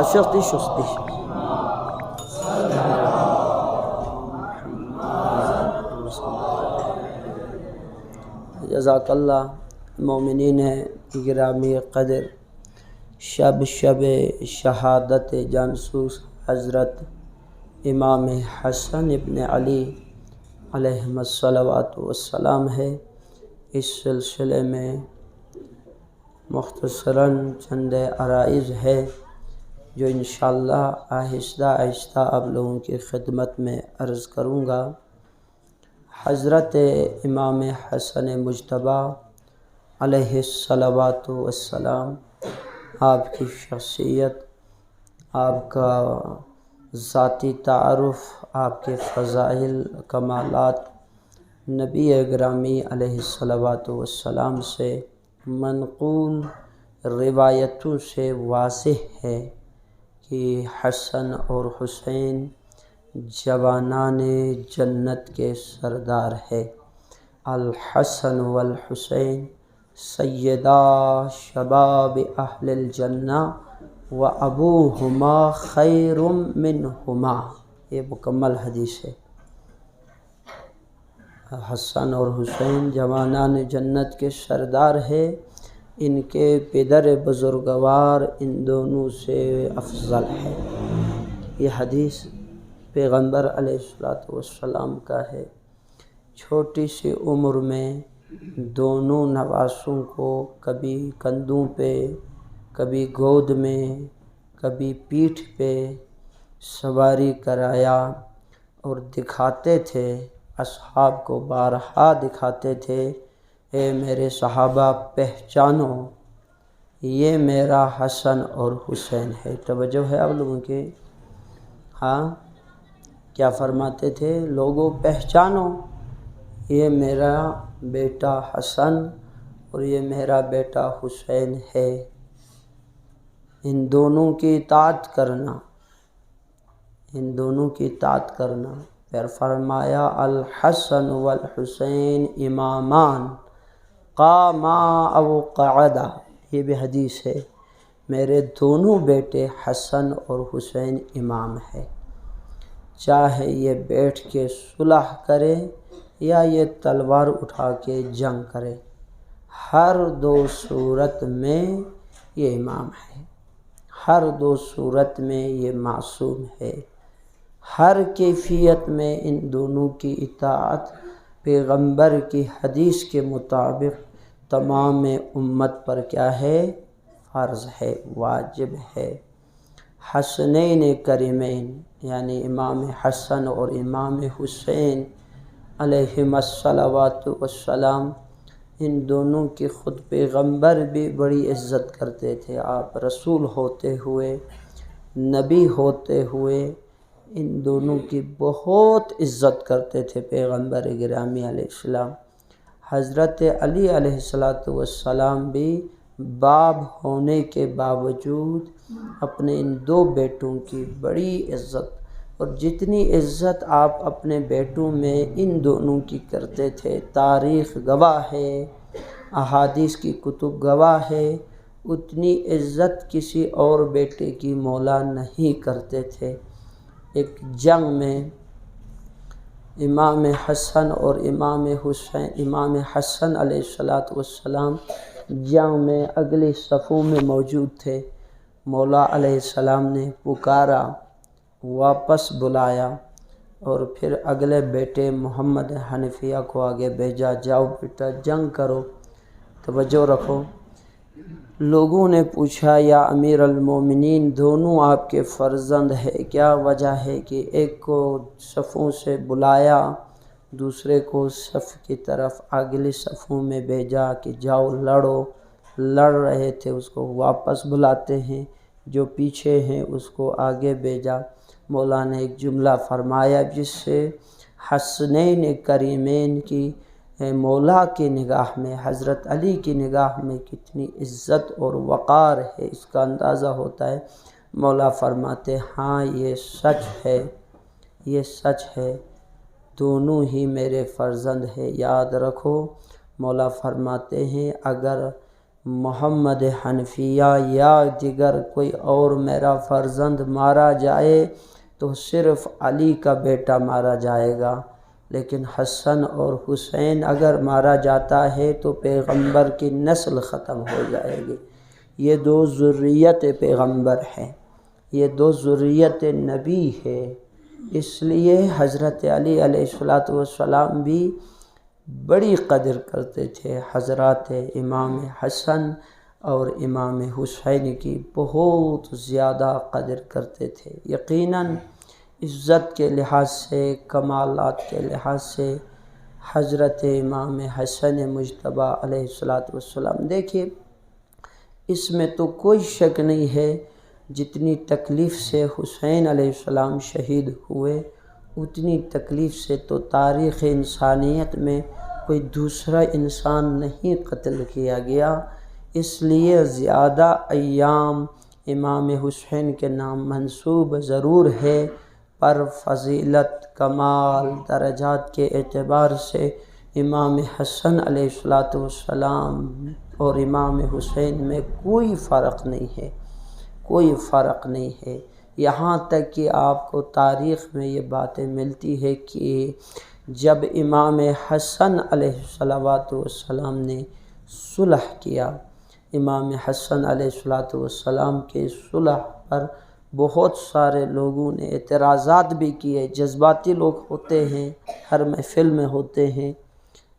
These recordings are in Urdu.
شستی جزاک اللہ۔ مومنین گرامی قدر، شب شہادت جانسوس حضرت امام حسن ابن علی علیہم الصلوات والسلام ہے۔ اس سلسلے میں مختصراً چند عرائض ہے جو انشاءاللہ آہستہ آہستہ آپ لوگوں کی خدمت میں عرض کروں گا۔ حضرت امام حسن مجتبیٰ علیہ الصلوات والسلام، آپ کی شخصیت، آپ کا ذاتی تعارف، آپ کے فضائل کمالات نبی گرامی علیہ الصلوات والسلام سے منقول روایتوں سے واضح ہے کہ حسن اور حسین جوانان جنت کے سردار ہے۔ الحسن والحسین سیدا شباب اہل الجنہ و ابوہما خیر منہما، یہ مکمل حدیث ہے۔ حسن اور حسین جوانان جنت کے سردار ہے، ان کے پدر بزرگوار ان دونوں سے افضل ہے۔ یہ حدیث پیغمبر علیہ السلام کا ہے۔ چھوٹی سی عمر میں دونوں نواسوں کو کبھی کندھوں پہ، کبھی گود میں، کبھی پیٹھ پہ سواری کرایا اور دکھاتے تھے، اصحاب کو بارہا دکھاتے تھے، اے میرے صحابہ پہچانو، یہ میرا حسن اور حسین ہے۔ توجہ ہے آپ لوگوں کے؟ ہاں، کیا فرماتے تھے؟ لوگوں پہچانو، یہ میرا بیٹا حسن اور یہ میرا بیٹا حسین ہے، ان دونوں کی اطاعت کرنا، ان دونوں کی اطاعت کرنا۔ پھر فرمایا الحسن والحسین امامان قاما او قعدا، یہ بھی حدیث ہے، میرے دونوں بیٹے حسن اور حسین امام ہے، چاہے یہ بیٹھ کے صلح کرے یا یہ تلوار اٹھا کے جنگ کرے، ہر دو صورت میں یہ امام ہے، ہر دو صورت میں یہ معصوم ہے، ہر کیفیت میں ان دونوں کی اطاعت پیغمبر کی حدیث کے مطابق تمام امت پر کیا ہے؟ فرض ہے، واجب ہے۔ حسنین کریمین یعنی امام حسن اور امام حسین علیہم الصلوات والسلام، ان دونوں کی خود پیغمبر بھی بڑی عزت کرتے تھے۔ آپ رسول ہوتے ہوئے، نبی ہوتے ہوئے، ان دونوں کی بہت عزت کرتے تھے پیغمبر گرامی علیہ السلام۔ حضرت علی علیہ السلام بھی باپ ہونے کے باوجود اپنے ان دو بیٹوں کی بڑی عزت، اور جتنی عزت آپ اپنے بیٹوں میں ان دونوں کی کرتے تھے، تاریخ گواہ ہے، احادیث کی کتب گواہ ہے، اتنی عزت کسی اور بیٹے کی مولا نہیں کرتے تھے۔ ایک جنگ میں امام حسن اور امام حسن علیہ السلام جنگ میں اگلی صفوں میں موجود تھے۔ مولا علیہ السلام نے پکارا، واپس بلایا، اور پھر اگلے بیٹے محمد حنفیہ کو آگے بھیجا، جاؤ بیٹا جنگ کرو۔ توجہ رکھو، لوگوں نے پوچھا یا امیر المومنین دونوں آپ کے فرزند ہے، کیا وجہ ہے کہ ایک کو صفوں سے بلایا، دوسرے کو صف کی طرف اگلی صفوں میں بھیجا کہ جاؤ لڑو؟ لڑ رہے تھے، اس کو واپس بلاتے ہیں، جو پیچھے ہیں اس کو آگے بھیجا۔ مولا نے ایک جملہ فرمایا جس سے حسنین کریمین کی مولا کی نگاہ میں، حضرت علی کی نگاہ میں کتنی عزت اور وقار ہے اس کا اندازہ ہوتا ہے۔ مولا فرماتے ہاں یہ سچ ہے، یہ سچ ہے، دونوں ہی میرے فرزند ہیں۔ یاد رکھو، مولا فرماتے ہیں اگر محمد حنفیہ یا دیگر کوئی اور میرا فرزند مارا جائے تو صرف علی کا بیٹا مارا جائے گا، لیکن حسن اور حسین اگر مارا جاتا ہے تو پیغمبر کی نسل ختم ہو جائے گی۔ یہ دو ذریت پیغمبر ہیں، یہ دو ذریت نبی ہے، اس لیے حضرت علی علیہ السلام بھی بڑی قدر کرتے تھے حضرات امام حسن اور امام حسین کی بہت زیادہ قدر کرتے تھے۔ یقیناً عزت کے لحاظ سے، کمالات کے لحاظ سے حضرت امام حسن مجتبیٰ علیہ السلام، دیکھیے اس میں تو کوئی شک نہیں ہے، جتنی تکلیف سے حسین علیہ السلام شہید ہوئے اتنی تکلیف سے تو تاریخ انسانیت میں کوئی دوسرا انسان نہیں قتل کیا گیا، اس لیے زیادہ ایام امام حسین کے نام منسوب ضرور ہے، پر فضیلت، کمال، درجات کے اعتبار سے امام حسن علیہ السلام اور امام حسین میں کوئی فرق نہیں ہے، کوئی فرق نہیں ہے۔ یہاں تک کہ آپ کو تاریخ میں یہ باتیں ملتی ہے کہ جب امام حسن علیہ السلام نے صلح کیا، امام حسن علیہ السلام کے صلح پر بہت سارے لوگوں نے اعتراضات بھی کیے، جذباتی لوگ ہوتے ہیں، ہر محفل میں ہوتے ہیں۔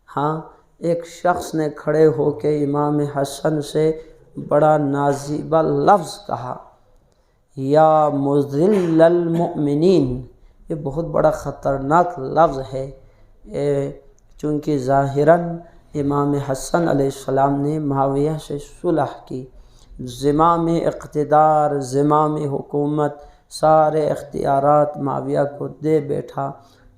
ہاں، ایک شخص نے کھڑے ہو کے امام حسن سے بڑا نازیبہ لفظ کہا، یا مذل المؤمنین، یہ بہت بڑا خطرناک لفظ ہے، چونکہ ظاہراً امام حسن علیہ السلام نے معاویہ سے صلح کی، زمام اقتدار، زمام حکومت، سارے اختیارات معاویہ کو دے بیٹھا،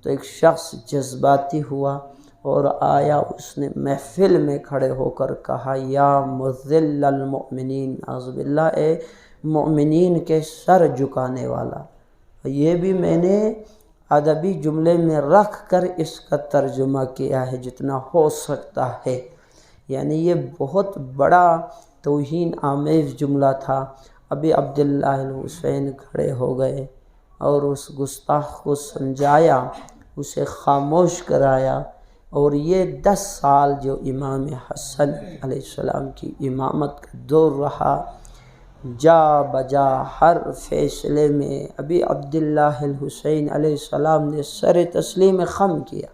تو ایک شخص جذباتی ہوا اور آیا، اس نے محفل میں کھڑے ہو کر کہا، یا مذل المؤمنین، اعوذ باللہ، اے مومنین کے سر جھکانے والا۔ یہ بھی میں نے ادبی جملے میں رکھ کر اس کا ترجمہ کیا ہے جتنا ہو سکتا ہے، یعنی یہ بہت بڑا توہین آمیز جملہ تھا۔ ابھی عبداللہ الحسین کھڑے ہو گئے اور اس گستاخ کو سمجھایا، اسے خاموش کرایا، اور یہ 10 سال جو امام حسن علیہ السلام کی امامت کا دور رہا، جا بجا ہر فیصلے میں ابھی عبداللہ الحسین علیہ السلام نے سر تسلیم خم کیا،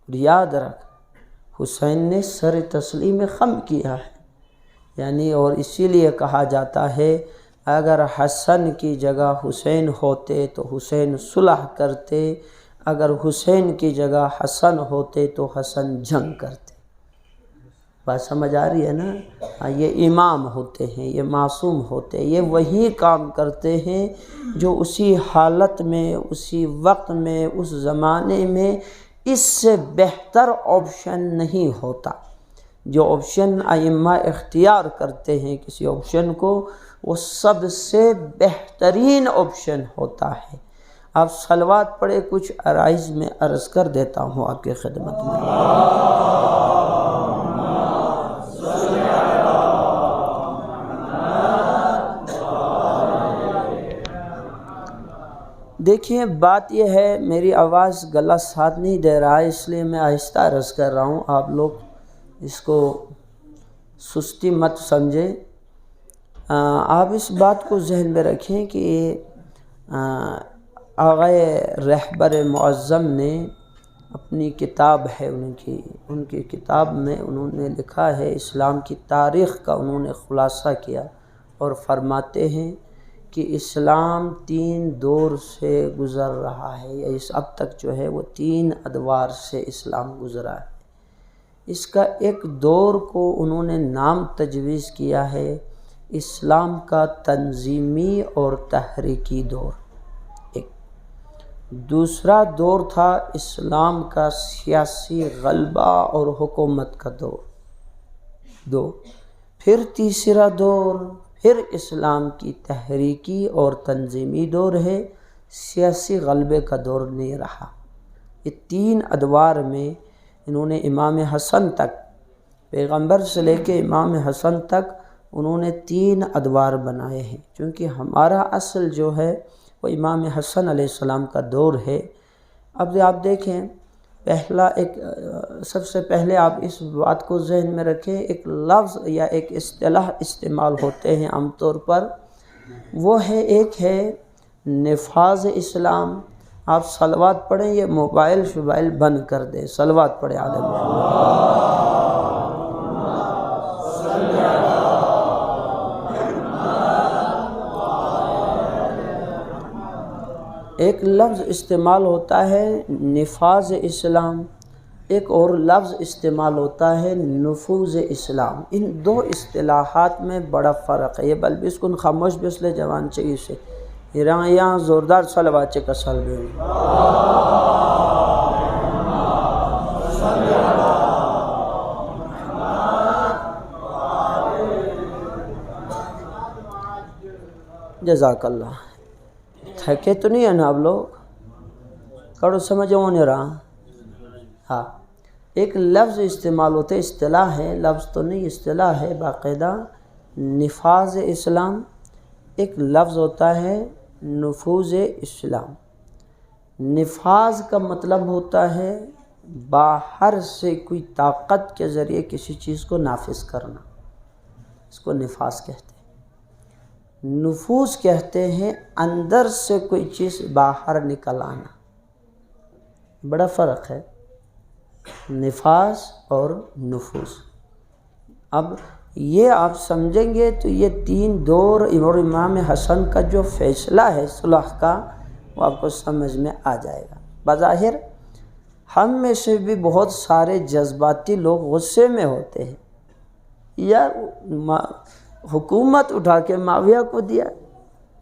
اور یاد رکھ حسین نے سر تسلیم خم کیا ہے، یعنی اور اسی لیے کہا جاتا ہے اگر حسن کی جگہ حسین ہوتے تو حسین صلح کرتے، اگر حسین کی جگہ حسن ہوتے تو حسن جنگ کرتے۔ بات سمجھ آ رہی ہے نا؟ یہ امام ہوتے ہیں، یہ معصوم ہوتے ہیں، یہ وہی کام کرتے ہیں جو اسی حالت میں، اسی وقت میں، اس زمانے میں اس سے بہتر آپشن نہیں ہوتا۔ جو آپشن ائمہ اختیار کرتے ہیں کسی آپشن کو، وہ سب سے بہترین آپشن ہوتا ہے۔ آپ صلوات پڑھے، کچھ عرائض میں عرض کر دیتا ہوں آپ کی خدمت میں۔ دیکھیں بات یہ ہے، میری آواز گلا ساتھ نہیں دے رہا ہے، اس لیے میں آہستہ عرض کر رہا ہوں، آپ لوگ اس کو سستی مت سمجھیں۔ آپ اس بات کو ذہن میں رکھیں کہ آغائے رہبر معظم نے اپنی کتاب ہے ان کی کتاب میں انہوں نے لکھا ہے، اسلام کی تاریخ کا انہوں نے خلاصہ کیا اور فرماتے ہیں کہ اسلام 3 دور سے گزر رہا ہے، اس اب تک جو ہے وہ 3 ادوار سے اسلام گزرا ہے۔ اس کا ایک دور کو انہوں نے نام تجویز کیا ہے اسلام کا تنظیمی اور تحریکی دور، ایک دوسرا دور تھا اسلام کا سیاسی غلبہ اور حکومت کا دور، پھر تیسرا دور پھر اسلام کی تحریکی اور تنظیمی دور ہے، سیاسی غلبے کا دور نہیں رہا۔ یہ 3 ادوار میں انہوں نے امام حسن تک پیغمبر سے لے کے امام حسن تک انہوں نے 3 ادوار بنائے ہیں، چونکہ ہمارا اصل جو ہے وہ امام حسن علیہ السلام کا دور ہے۔ اب آپ دیکھیں، سب سے پہلے آپ اس بات کو ذہن میں رکھیں، ایک لفظ یا ایک اصطلاح استعمال ہوتے ہیں عام طور پر، وہ ہے ایک ہے نفاذ اسلام۔ آپ صلوات پڑھیں، یہ موبائل شوبائل بند کر دیں، صلوات پڑھیں علی محمد۔ ایک لفظ استعمال ہوتا ہے نفاذ اسلام، ایک اور لفظ استعمال ہوتا ہے نفوذ اسلام۔ ان 2 اصطلاحات میں بڑا فرق ہے۔ یہ بل بیسکن خاموش بسلے جوان چاہیے سے یہاں زوردار صلوات چکا سال بھی ہوئی۔ جزاک اللہ۔ تھکے تو نہیں ہیں نا آپ لوگ؟ کڑو سمجھو نہیں رہا؟ ہاں، ایک لفظ استعمال ہوتا ہے، اصطلاح ہے، لفظ تو نہیں اصطلاح ہے باقاعدہ، نفاذ اسلام۔ ایک لفظ ہوتا ہے نفوذ اسلام۔ نفاذ کا مطلب ہوتا ہے باہر سے کوئی طاقت کے ذریعے کسی چیز کو نافذ کرنا، اس کو نفاذ کہتے ہیں۔ نفوذ کہتے ہیں اندر سے کوئی چیز باہر نکل آنا، بڑا فرق ہے نفاذ اور نفوذ۔ اب یہ آپ سمجھیں گے تو یہ 3 دور اور امام حسن کا جو فیصلہ ہے صلح کا، وہ آپ کو سمجھ میں آ جائے گا۔ بظاہر ہم میں سے بھی بہت سارے جذباتی لوگ غصے میں ہوتے ہیں، یار حکومت اٹھا کے معاویہ کو دیا،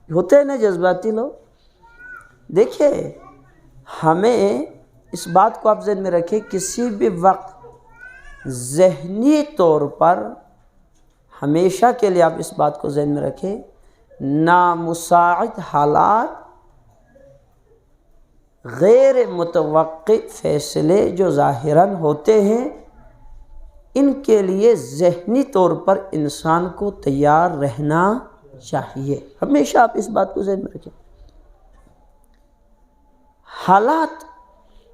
ہوتے ہیں نا جذباتی لوگ۔ دیکھیں، ہمیں اس بات کو آپ ذہن میں رکھیں، کسی بھی وقت ذہنی طور پر ہمیشہ کے لیے آپ اس بات کو ذہن میں رکھیں، نامساعد حالات، غیر متوقع فیصلے جو ظاہراً ہوتے ہیں، ان کے لیے ذہنی طور پر انسان کو تیار رہنا چاہیے۔ ہمیشہ آپ اس بات کو ذہن میں رکھیں، حالات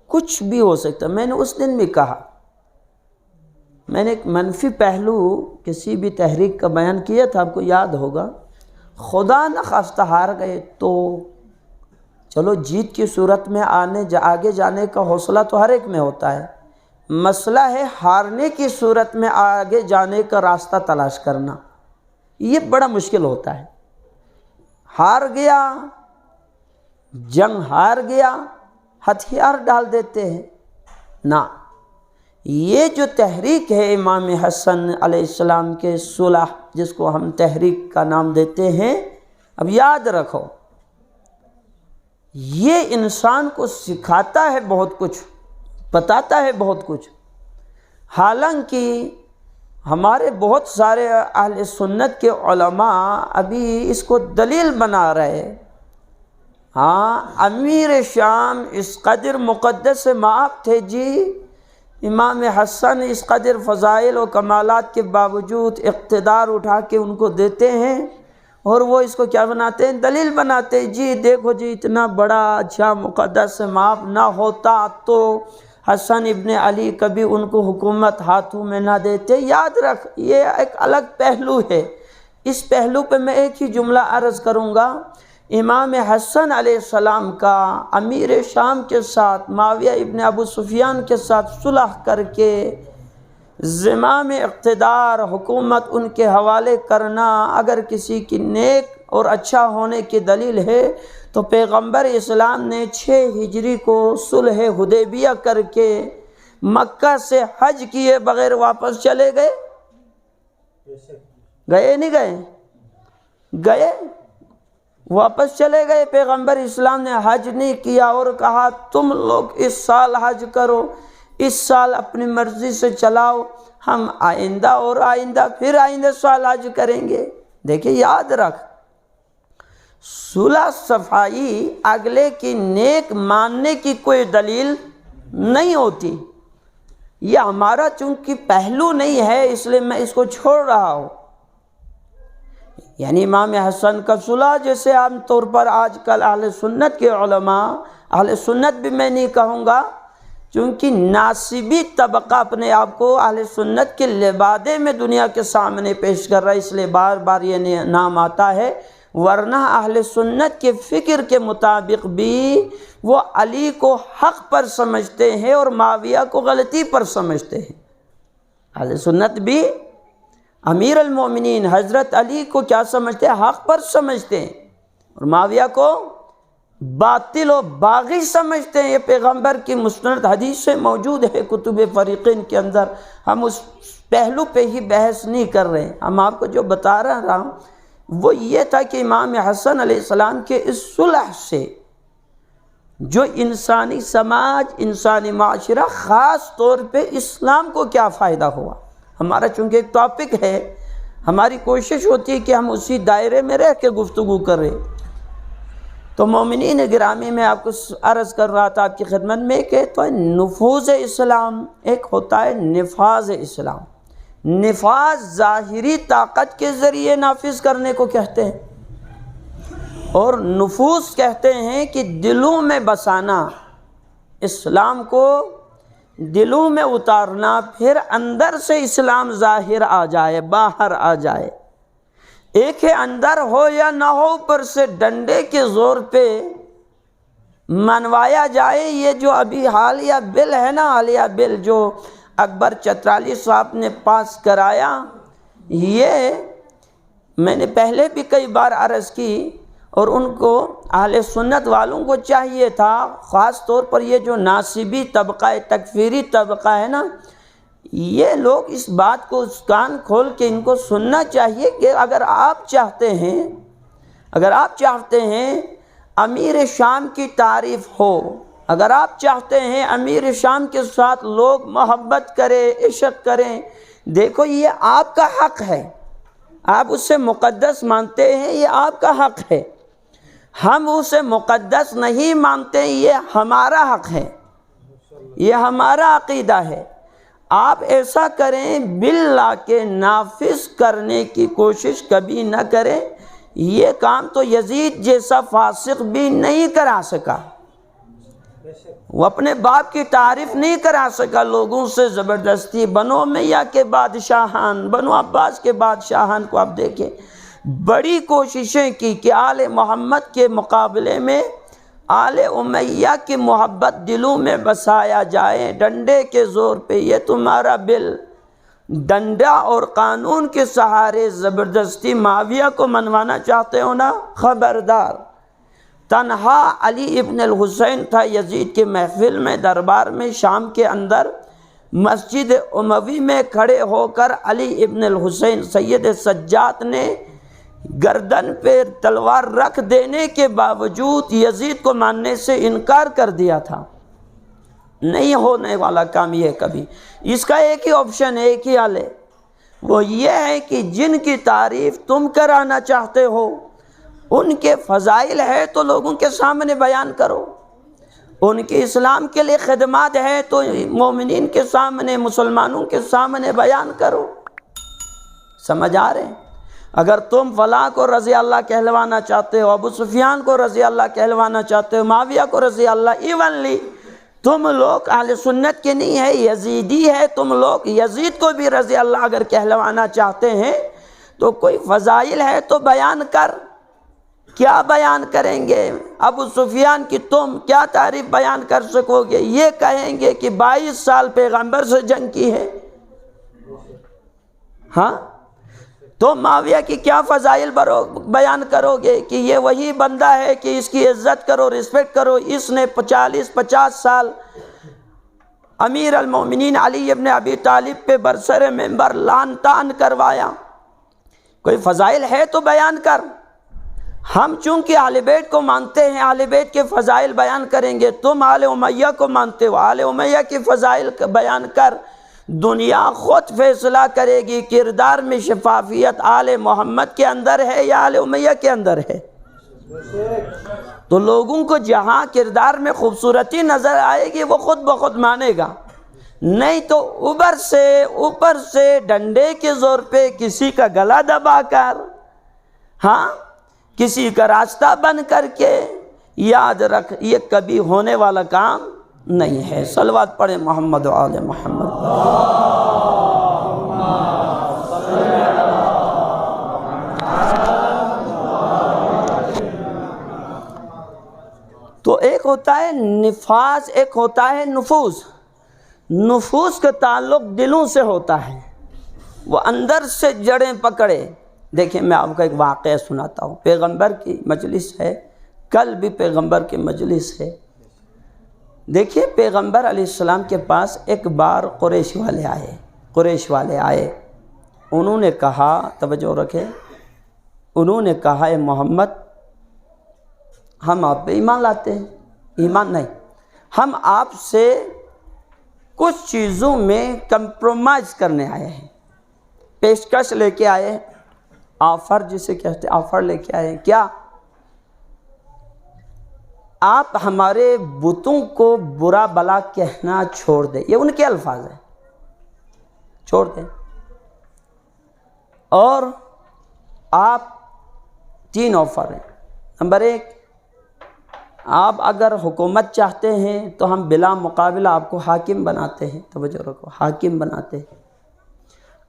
کچھ بھی ہو سکتا۔ میں نے اس دن بھی کہا، میں نے ایک منفی پہلو کسی بھی تحریک کا بیان کیا تھا، آپ کو یاد ہوگا، خدا نخواستہ ہار گئے تو چلو جیت کی صورت میں آگے جانے کا حوصلہ تو ہر ایک میں ہوتا ہے، مسئلہ ہے ہارنے کی صورت میں آگے جانے کا راستہ تلاش کرنا، یہ بڑا مشکل ہوتا ہے۔ ہار گیا، جنگ ہار گیا، ہتھیار ڈال دیتے ہیں نا۔ یہ جو تحریک ہے امام حسن علیہ السلام کے صلح، جس کو ہم تحریک کا نام دیتے ہیں، اب یاد رکھو، یہ انسان کو سکھاتا ہے بہت کچھ، بتاتا ہے بہت کچھ۔ حالانکہ ہمارے بہت سارے اہل سنت کے علماء ابھی اس کو دلیل بنا رہے، ہاں امیر شام اس قدر مقدس مآب تھے جی، امام حسن اس قدر فضائل و کمالات کے باوجود اقتدار اٹھا کے ان کو دیتے ہیں، اور وہ اس کو کیا بناتے ہیں؟ دلیل بناتے ہیں، جی دیکھو جی اتنا بڑا اچھا مقدس مآب نہ ہوتا تو حسن ابن علی کبھی ان کو حکومت ہاتھوں میں نہ دیتے۔ یاد رکھ، یہ ایک الگ پہلو ہے، اس پہلو پہ میں ایک ہی جملہ عرض کروں گا۔ امام حسن علیہ السلام کا امیر شام کے ساتھ، معاویہ ابن ابو سفیان کے ساتھ صلح کر کے زمام اقتدار حکومت ان کے حوالے کرنا اگر کسی کی نیک اور اچھا ہونے کی دلیل ہے تو پیغمبر اسلام نے 6 ہجری کو صلح حدیبیہ کر کے مکہ سے حج کیے بغیر واپس چلے گئے؟ گئے نہیں گئے؟ گئے، واپس چلے گئے۔ پیغمبر اسلام نے حج نہیں کیا اور کہا تم لوگ اس سال حج کرو، اس سال اپنی مرضی سے چلاؤ، ہم آئندہ اور آئندہ پھر آئندہ سال حج کریں گے۔ دیکھیں یاد رکھ، صلح صفائی اگلے کی نیک ماننے کی کوئی دلیل نہیں ہوتی، یہ ہمارا چونکہ پہلو نہیں ہے اس لیے میں اس کو چھوڑ رہا ہوں۔ یعنی امام حسن کا صلح جیسے عام طور پر آج کل اہل سنت کے علماء، اہل سنت بھی میں نہیں کہوں گا چونکہ ناصبی طبقہ اپنے آپ کو اہل سنت کے لبادے میں دنیا کے سامنے پیش کر رہا ہے، اس لیے بار بار یہ نام آتا ہے، ورنہ اہل سنت کے فکر کے مطابق بھی وہ علی کو حق پر سمجھتے ہیں اور معاویہ کو غلطی پر سمجھتے ہیں۔ اہل سنت بھی امیر المومنین حضرت علی کو کیا سمجھتے ہیں؟ حق پر سمجھتے ہیں، اور معاویہ کو باطل و باغی سمجھتے ہیں۔ یہ پیغمبر کی مستند حدیث سے موجود ہے کتب فریقین کے اندر، ہم اس پہلو پہ ہی بحث نہیں کر رہے ہیں۔ ہم آپ کو جو بتا رہا ہوں وہ یہ تھا کہ امام حسن علیہ السلام کے اس صلح سے جو انسانی سماج، انسانی معاشرہ، خاص طور پہ اسلام کو کیا فائدہ ہوا۔ ہمارا چونکہ ایک ٹاپک ہے، ہماری کوشش ہوتی ہے کہ ہم اسی دائرے میں رہ کے گفتگو کریں۔ تو مومنین گرامی میں آپ کو عرض کر رہا تھا آپ کی خدمت میں کہ تو نفوذ اسلام ایک ہوتا ہے نفاذ اسلام۔ نفاذ ظاہری طاقت کے ذریعے نافذ کرنے کو کہتے ہیں، اور نفوذ کہتے ہیں کہ دلوں میں بسانا، اسلام کو دلوں میں اتارنا، پھر اندر سے اسلام ظاہر آ جائے، باہر آ جائے۔ ایک ہے اندر ہو یا نہ ہو، اوپر سے ڈنڈے کے زور پہ منوایا جائے۔ یہ جو ابھی حالیہ بل ہے نا، حالیہ بل جو اکبر چترالی صاحب نے پاس کرایا، یہ میں نے پہلے بھی کئی بار عرض کی، اور ان کو اہل سنت والوں کو چاہیے تھا، خاص طور پر یہ جو ناصبی طبقہ تکفیری طبقہ ہے نا، یہ لوگ اس بات کو کان کھول کے ان کو سننا چاہیے کہ اگر آپ چاہتے ہیں امیر شام کی تعریف ہو، اگر آپ چاہتے ہیں امیر شام کے ساتھ لوگ محبت کریں، عشق کریں، دیکھو یہ آپ کا حق ہے، آپ اسے مقدس مانتے ہیں، یہ آپ کا حق ہے۔ ہم اسے مقدس نہیں مانتے، یہ ہمارا حق ہے، یہ ہمارا عقیدہ ہے۔ آپ ایسا کریں، بل لا کے نافذ کرنے کی کوشش کبھی نہ کریں۔ یہ کام تو یزید جیسا فاسق بھی نہیں کرا سکا، وہ اپنے باپ کی تعریف نہیں کرا سکا لوگوں سے زبردستی۔ بنو امیہ کے بادشاہان، بنو عباس کے بادشاہان کو آپ دیکھیں، بڑی کوششیں کی کہ آل محمد کے مقابلے میں آل امیہ کی محبت دلوں میں بسایا جائے، ڈنڈے کے زور پہ۔ یہ تمہارا بل ڈنڈا اور قانون کے سہارے زبردستی معاویہ کو منوانا چاہتے ہو نا، خبردار۔ تنہا علی ابن الحسین تھا یزید کے محفل میں، دربار میں، شام کے اندر، مسجد اموی میں کھڑے ہو کر علی ابن الحسین سید سجاد نے گردن پہ تلوار رکھ دینے کے باوجود یزید کو ماننے سے انکار کر دیا تھا۔ نہیں ہونے والا کام یہ کبھی۔ اس کا ایک ہی آپشن ہے، ایک ہی حل ہے، وہ یہ ہے کہ جن کی تعریف تم کرانا چاہتے ہو ان کے فضائل ہے تو لوگوں کے سامنے بیان کرو، ان کے اسلام کے لیے خدمات ہے تو مومنین کے سامنے، مسلمانوں کے سامنے بیان کرو۔ سمجھ آ رہے ہیں؟ اگر تم فلاں کو رضی اللہ کہلوانا چاہتے ہو، ابو سفیان کو رضی اللہ کہلوانا چاہتے ہو، معاویہ کو رضی اللہ، ایونلی تم لوگ اہل سنت کے نہیں ہے، یزیدی ہے، تم لوگ یزید کو بھی رضی اللہ اگر کہلوانا چاہتے ہیں تو کوئی فضائل ہے تو بیان کر۔ کیا بیان کریں گے؟ ابو سفیان کی تم کیا تعریف بیان کر سکو گے؟ یہ کہیں گے کہ 22 سال پیغمبر سے جنگ کی ہے۔ ہاں، تو معاویہ کی کیا فضائل بیان کرو گے کہ یہ وہی بندہ ہے کہ اس کی عزت کرو، رسپیکٹ کرو، اس نے 50 سال امیر المومنین علی ابن ابی طالب پہ برسر منبر لعن طعن کروایا۔ کوئی فضائل ہے تو بیان کر۔ ہم چونکہ اہل بیت کو مانتے ہیں، اہل بیت کے فضائل بیان کریں گے، تم آل امیہ کو مانتے ہو، آل امیہ کی فضائل بیان کر۔ دنیا خود فیصلہ کرے گی کردار میں شفافیت آل محمد کے اندر ہے یا آل امیہ کے اندر ہے۔ تو لوگوں کو جہاں کردار میں خوبصورتی نظر آئے گی وہ خود بخود مانے گا، نہیں تو اوپر سے ڈنڈے کے زور پہ کسی کا گلا دبا کر، ہاں کسی کا راستہ بند کر کے، یاد رکھ یہ کبھی ہونے والا کام نہیں ہے۔ صلوات پڑھیں محمد و آل محمد۔ تو ایک ہوتا ہے نفاذ، ایک ہوتا ہے نفوذ۔ نفوذ کا تعلق دلوں سے ہوتا ہے، وہ اندر سے جڑیں پکڑے۔ دیکھیں میں آپ کو ایک واقعہ سناتا ہوں، پیغمبر کی مجلس ہے، کل بھی پیغمبر کی مجلس ہے۔ دیکھیے پیغمبر علیہ السلام کے پاس ایک بار قریش والے آئے، انہوں نے کہا، توجہ رکھیں، انہوں نے کہا اے محمد ہم آپ پہ ایمان لاتے ہیں، ایمان نہیں، ہم آپ سے کچھ چیزوں میں کمپرومائز کرنے آئے ہیں، پیشکش لے کے آئے ہیں، آفر جسے کہتے ہیں، آفر لے کے آئے ہیں۔ کیا؟ آپ ہمارے بتوں کو برا بلا کہنا چھوڑ دیں، یہ ان کے الفاظ ہیں، چھوڑ دیں، اور آپ 3 آفر ہیں۔ نمبر 1، آپ اگر حکومت چاہتے ہیں تو ہم بلا مقابلہ آپ کو حاکم بناتے ہیں، توجہ رکھو، حاکم بناتے ہیں۔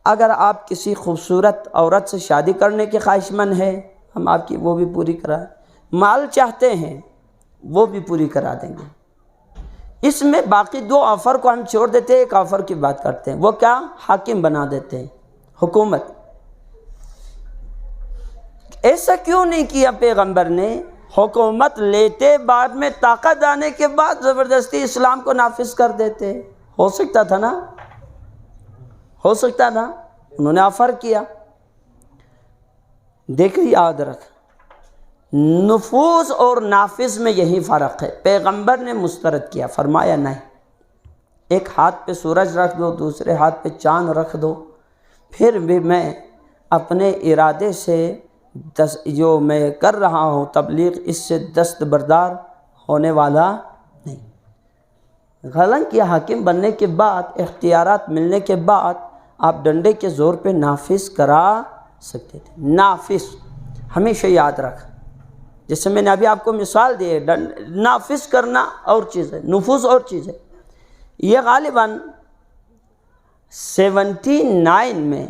اگر آپ کسی خوبصورت عورت سے شادی کرنے کے خواہش مند ہیں، ہم آپ کی وہ بھی پوری کرائیں۔ مال چاہتے ہیں، وہ بھی پوری کرا دیں گے۔ اس میں باقی 2 آفر کو ہم چھوڑ دیتے ہیں، ایک آفر کی بات کرتے ہیں، وہ کیا؟ حاکم بنا دیتے ہیں، حکومت۔ ایسا کیوں نہیں کیا پیغمبر نے؟ حکومت لیتے، بعد میں طاقت آنے کے بعد زبردستی اسلام کو نافذ کر دیتے۔ ہو سکتا تھا نا، ہو سکتا تھا، انہوں نے آفر کیا۔ دیکھیں یاد رکھ، نفوذ اور نافذ میں یہی فرق ہے۔ پیغمبر نے مسترد کیا، فرمایا نہیں، ایک ہاتھ پہ سورج رکھ دو، دوسرے ہاتھ پہ چاند رکھ دو، پھر بھی میں اپنے ارادے سے جو میں کر رہا ہوں تبلیغ، اس سے دستبردار ہونے والا نہیں۔ حالانکہ حاکم بننے کے بعد، اختیارات ملنے کے بعد، آپ ڈنڈے کے زور پہ نافذ کرا سکتے تھے۔ نافذ ہمیشہ یاد رکھ، جیسے میں نے ابھی آپ کو مثال دی ہے، نافذ کرنا اور چیز ہے، نفوذ اور چیز ہے۔ یہ غالباً 79 میں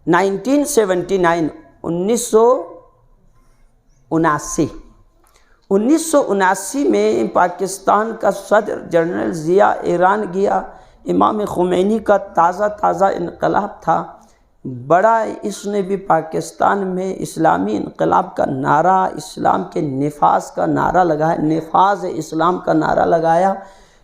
1979 1979 میں پاکستان کا صدر جنرل ضیاء ایران گیا، امام خمینی کا تازہ انقلاب تھا، بڑا اس نے بھی پاکستان میں اسلامی انقلاب کا نعرہ، اسلام کے نفاذ کا نعرہ لگایا، نفاذ اسلام کا نعرہ لگایا۔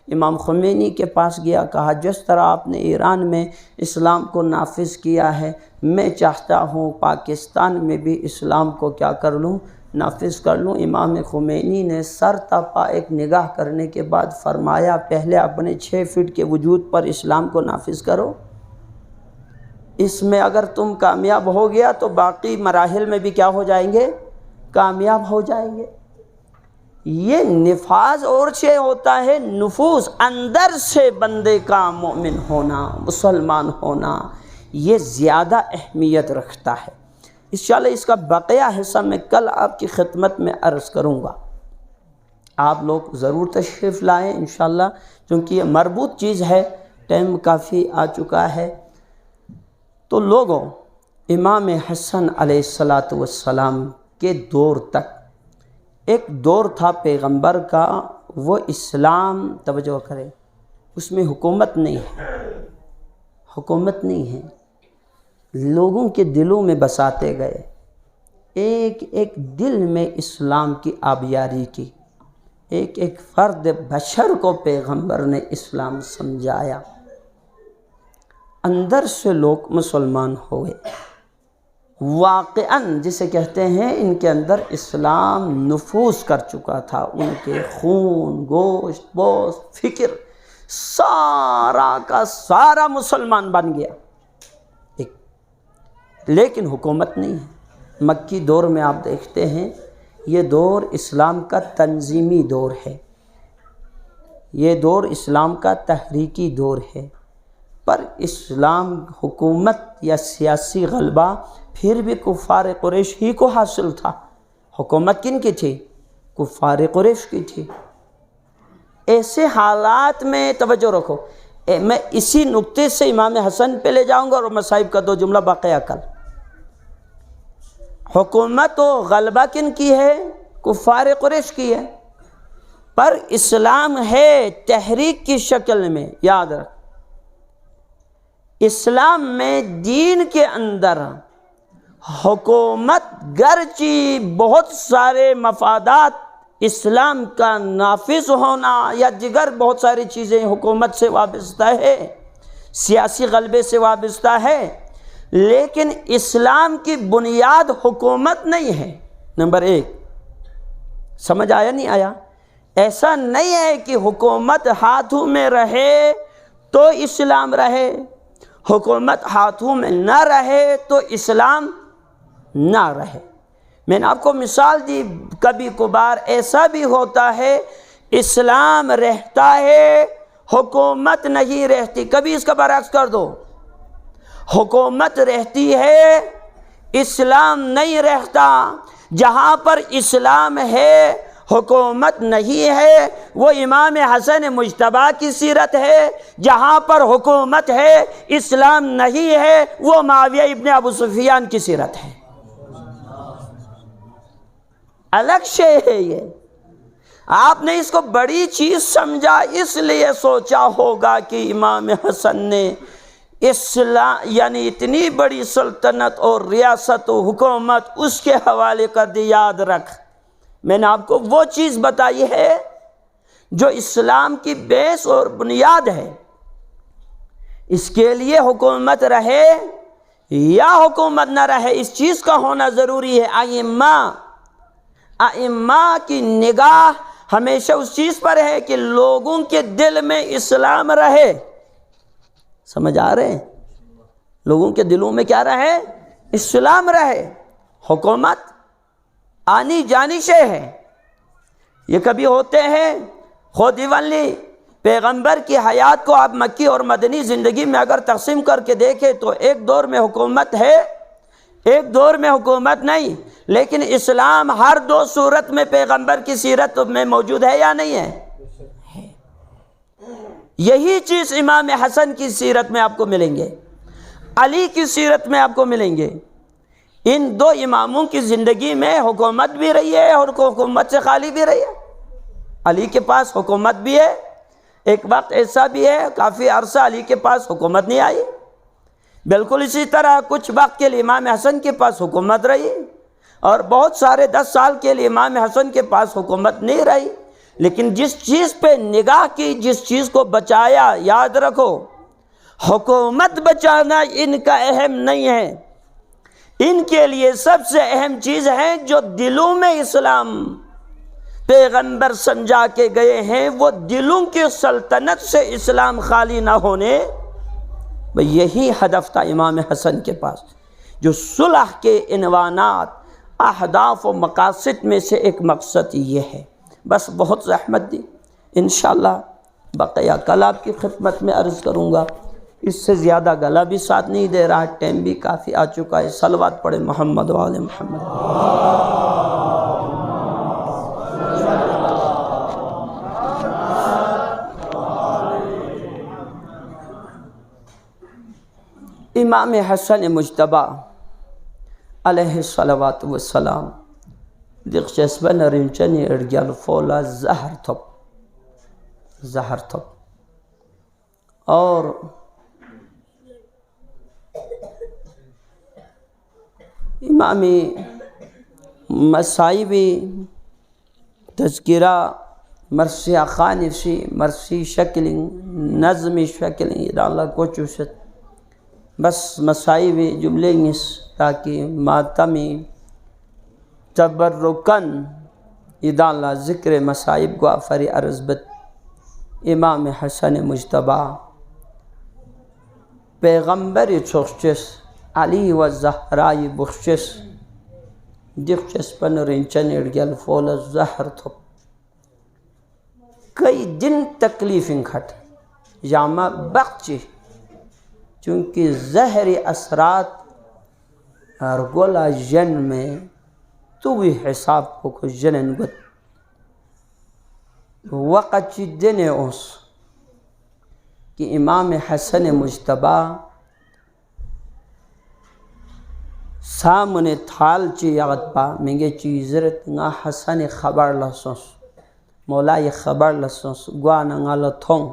امام خمینی کے پاس گیا، کہا جس طرح آپ نے ایران میں اسلام کو نافذ کیا ہے، میں چاہتا ہوں پاکستان میں بھی اسلام کو کیا کر لوں، نافذ کر لوں۔ امام خمینی نے سر تا پا ایک نگاہ کرنے کے بعد فرمایا، پہلے اپنے 6 فٹ کے وجود پر اسلام کو نافذ کرو، اس میں اگر تم کامیاب ہو گیا تو باقی مراحل میں بھی کیا ہو جائیں گے، کامیاب ہو جائیں گے۔ یہ نفاذ اور شے ہوتا ہے نفوذ، اندر سے بندے کا مومن ہونا، مسلمان ہونا، یہ زیادہ اہمیت رکھتا ہے۔ انشاءاللہ اس کا بقیہ حصہ میں کل آپ کی خدمت میں عرض کروں گا، آپ لوگ ضرور تشریف لائیں انشاءاللہ، کیونکہ یہ مربوط چیز ہے، ٹائم کافی آ چکا ہے۔ تو لوگوں، امام حسن علیہ السلام کے دور تک ایک دور تھا پیغمبر کا، وہ اسلام، توجہ کریں، اس میں حکومت نہیں ہے، حکومت نہیں ہے، لوگوں کے دلوں میں بساتے گئے، ایک ایک دل میں اسلام کی آبیاری کی، ایک ایک فرد بشر کو پیغمبر نے اسلام سمجھایا، اندر سے لوگ مسلمان ہوئے، واقعاً جسے کہتے ہیں ان کے اندر اسلام نفوذ کر چکا تھا، ان کے خون، گوشت، پوست، فکر سارا کا سارا مسلمان بن گیا، لیکن حکومت نہیں ہے۔ مکی دور میں آپ دیکھتے ہیں، یہ دور اسلام کا تنظیمی دور ہے، یہ دور اسلام کا تحریکی دور ہے، پر اسلام حکومت یا سیاسی غلبہ پھر بھی کفار قریش ہی کو حاصل تھا۔ حکومت کن کی تھی؟ کفار قریش کی تھی۔ ایسے حالات میں توجہ رکھو، میں اسی نقطے سے امام حسن پہ لے جاؤں گا اور مصائب کا 2 جملہ باقی کل۔ حکومت و غلبہ کن کی ہے؟ کفار قریش کی ہے، پر اسلام ہے تحریک کی شکل میں۔ یاد رکھ، اسلام میں دین کے اندر حکومت گرچہ بہت سارے مفادات اسلام کا نافذ ہونا یا دیگر بہت ساری چیزیں حکومت سے وابستہ ہے، سیاسی غلبے سے وابستہ ہے، لیکن اسلام کی بنیاد حکومت نہیں ہے۔ نمبر 1، سمجھ آیا نہیں آیا؟ ایسا نہیں ہے کہ حکومت ہاتھوں میں رہے تو اسلام رہے، حکومت ہاتھوں میں نہ رہے تو اسلام نہ رہے۔ میں نے آپ کو مثال دی، کبھی کبھار ایسا بھی ہوتا ہے اسلام رہتا ہے حکومت نہیں رہتی۔ کبھی اس کا برعکس کر دو، حکومت رہتی ہے اسلام نہیں رہتا۔ جہاں پر اسلام ہے حکومت نہیں ہے، وہ امام حسن مجتبیٰ کی سیرت ہے۔ جہاں پر حکومت ہے اسلام نہیں ہے، وہ معاویہ ابن ابو سفیان کی سیرت ہے۔ الگ شے ہے یہ۔ آپ نے اس کو بڑی چیز سمجھا، اس لیے سوچا ہوگا کہ امام حسن نے اسلام یعنی اتنی بڑی سلطنت اور ریاست و حکومت اس کے حوالے کر دی۔ یاد رکھ، میں نے آپ کو وہ چیز بتائی ہے جو اسلام کی بیس اور بنیاد ہے۔ اس کے لیے حکومت رہے یا حکومت نہ رہے، اس چیز کا ہونا ضروری ہے۔ ائمہ کی نگاہ ہمیشہ اس چیز پر ہے کہ لوگوں کے دل میں اسلام رہے۔ سمجھ آ رہے ہیں؟ لوگوں کے دلوں میں کیا رہے؟ اسلام رہے۔ حکومت آنی جانی شے ہے۔ یہ کبھی ہوتے ہیں خود ایونلی پیغمبر کی حیات کو آپ مکی اور مدنی زندگی میں اگر تقسیم کر کے دیکھیں تو ایک دور میں حکومت ہے، ایک دور میں حکومت نہیں، لیکن اسلام ہر 2 صورت میں پیغمبر کی سیرت میں موجود ہے یا نہیں ہے؟ یہی چیز امام حسن کی سیرت میں آپ کو ملیں گے، علی کی سیرت میں آپ کو ملیں گے۔ ان 2 اماموں کی زندگی میں حکومت بھی رہی ہے اور حکومت سے خالی بھی رہی ہے۔ علی کے پاس حکومت بھی ہے، ایک وقت ایسا بھی ہے کافی عرصہ علی کے پاس حکومت نہیں آئی۔ بالکل اسی طرح کچھ وقت کے لیے امام حسن کے پاس حکومت رہی، اور بہت سارے 10 سال کے لیے امام حسن کے پاس حکومت نہیں رہی۔ لیکن جس چیز پہ نگاہ کی، جس چیز کو بچایا، یاد رکھو حکومت بچانا ان کا اہم نہیں ہے، ان کے لیے سب سے اہم چیز ہے جو دلوں میں اسلام پیغمبر سمجھا کے گئے ہیں، وہ دلوں کی سلطنت سے اسلام خالی نہ ہونے، یہی ہدف تھا امام حسن کے پاس۔ جو صلح کے عنوانات، اہداف و مقاصد میں سے ایک مقصد یہ ہے۔ بس بہت زحمت دی، انشاءاللہ بقیہ کل آپ کی خدمت میں عرض کروں گا۔ اس سے زیادہ گلا بھی ساتھ نہیں دے رہا، ٹائم بھی کافی آ چکا ہے۔ صلوات پڑھیں محمد و آل محمد۔ امام حسن مجتبیٰ علیہ الصلوات والسلام دقچسبن رنچنی ارگل فولا زہر تھپ اور امامی مسائبی تذکرہ مرسی خانفی مرسی شکلنگ نظمی شکلنگ اللہ کو چوشت بس مسائبی جملے نس تاکہ ماتمی تبرکن ادا اللہ ذکر مسائب کو آفری عرضبت امام حسن مجتبیٰ پیغمبر چوخچس علی و زہرائی بخشس دخچس پن رنچن ارگل فول زہر تھپ کئی دن تکلیفیں کھٹ یاما بخچی چونکہ زہری اثرات ارگولا جن میں تو بھی حساب کو جنن گت وقت چی دن اوس کہ امام حسن مجتبہ سامنے تھال چی یغت پا منگے چیزرت نگا حسن خبر لسوس مولائی خبر لسوس گوانا نگا لتھون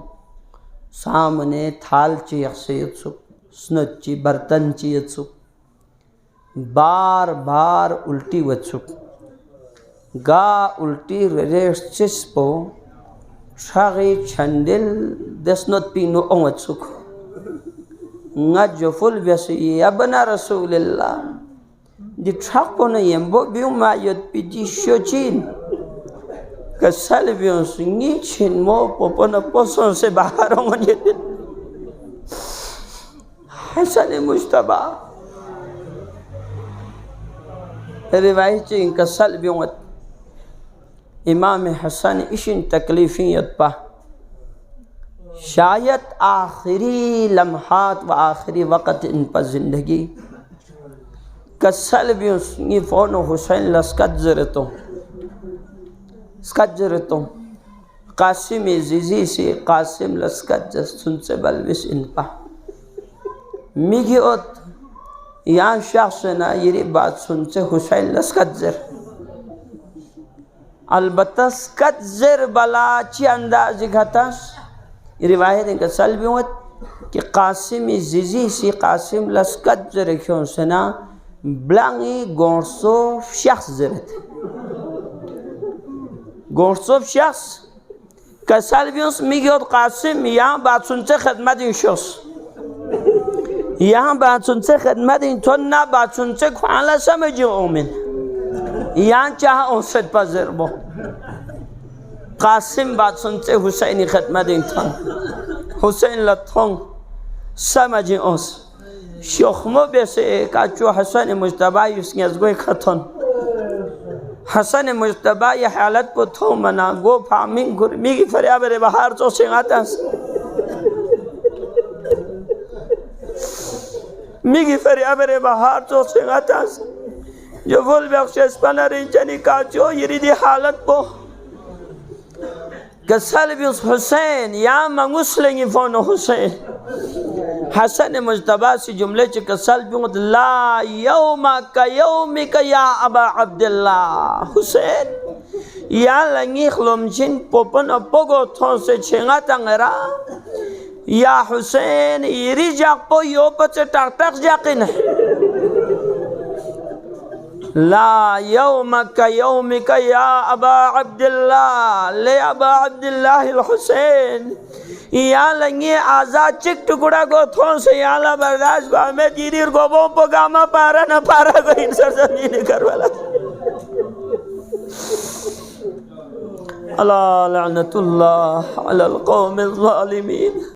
سامنے تھال چی یغسی یتسو سنت چی برتن چی یتسو بار بار الٹی وتسو گا الٹی ریش چسپو شاغی چھندل دسنت پینو اونت سکو نجفل بیسی ابن رسول اللہ دی چھاکو نیمبو بیو مایت پی دی شوچین کسل بیو سنگی چھن مو پوپن پوسوں سے باہروں منیت حسن مجتبہ روایت چین کسل بیو امام حسن اشن تکلیفیت پا شاید آخری لمحات و آخری وقت ان پر زندگی کسل بیوں سنگی فون حسین لسکت زرتوں قاسم زیزی سے قاسم لسکت جستن سے بلوس ان پا میگی اوت یہاں شخص نا یہ بات سن سے حسین لسکت زر البتہ سکت زر بلا چی اندازی گھتاس یہ روایت ان کا سلبی ہوت کہ قاسم زیزی سی قاسم لسکت زر کیوں سنا بلانگی گونسوف شخص زرت گونسوف شخص کہ سلبی ہوت میگی ہوت قاسم یہاں بات سن سے خدمت ان شخص یہاں بات سن سے خدمت ان تھونا بات سن سے کھوالا سمجھو اومن یہاں چاہا اوسط پا ضربو قاسم بات سنتے حسینی خدمت انتان حسین لطھوں سمجھیں اوس شخمو بیسے کچو حسن مجتبہ یسنی از گوئی خطن حسن مجتبہ یہ حالت پو تھو منا گو پامین گر میگی فریاب رے بہار تو سنگاتا میگی فریاب رے بہار تو سنگاتا جو فل بخش اسپنا رنچنی کاچو یہ دی حالت پو کسل بیس حسین یا منگوس لنگی فون حسین حسن مجتبہ سی جملے چی کسل بیس لا یومک یومک یا ابا عبداللہ حسین یا لنگی خلومچن پوپن اپوگو تھون سے چھنگا تنگرا یا حسین یری جاک پو یو پچے ٹک ٹک جاکن ہے لا یومک یومک یا ابا عبداللہ لے ابا عبداللہ الحسین یا لنگی آزاد چک ٹکڑا کو تھون سے یا اللہ برداشت کو ہمیں جیریر کو بوں پو گاما پارا نہ پارا کو ان سرزمین کر والا اللہ لعنت اللہ علی القوم الظالمین